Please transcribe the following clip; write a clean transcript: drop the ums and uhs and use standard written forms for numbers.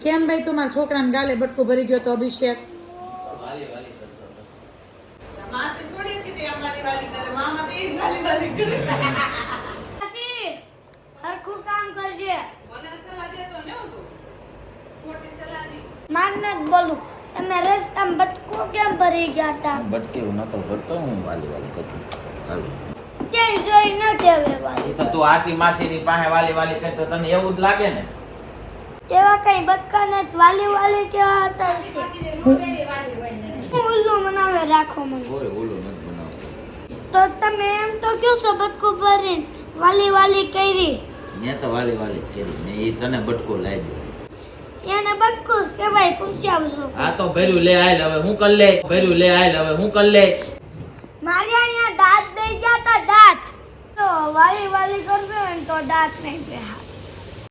કેમ ભાઈ તમારા છોકરાને ગાલે બટકું ભરી ગયો તો અભિષેક? હરખું કામ કરજે. મારને જ બોલું, તમે રસ્તામાં બટકું કેમ ભરી ગયા હતા? બટકે નતો ભરતો હું વાલી વાલી કરતો. ક્યાંય જોઈ ન દેવે વાલી. તો તું આસી માસીની પાસે વાલી વાલી કરતો તને એવું જ લાગે ને? તેવા કઈ બટકાને વાલી વાલી કેવા હતા છે? ઉલ્લુ બનાવે રાખો મને. કોઈ ઓલું નથી બનાવતો. તો તમે એમ તો કયો છો બટકું ભરીને વાલી વાલી કરી? મેં તો વાલી વાલી જ કરી. મેં ઈ તને બટકો લાગ્યો. એને બટકું જ કહેવાય, પૂછી આવજો. આ તો ભર્યું લે આયલ હવે હું કર લે. ભર્યું લે આયલ હવે હું કર લે. મારે અહીંયા દાંત બે ગયા તા દાંત. તો વાલી વાલી કરજો ને તો દાંત નહીં બેહા.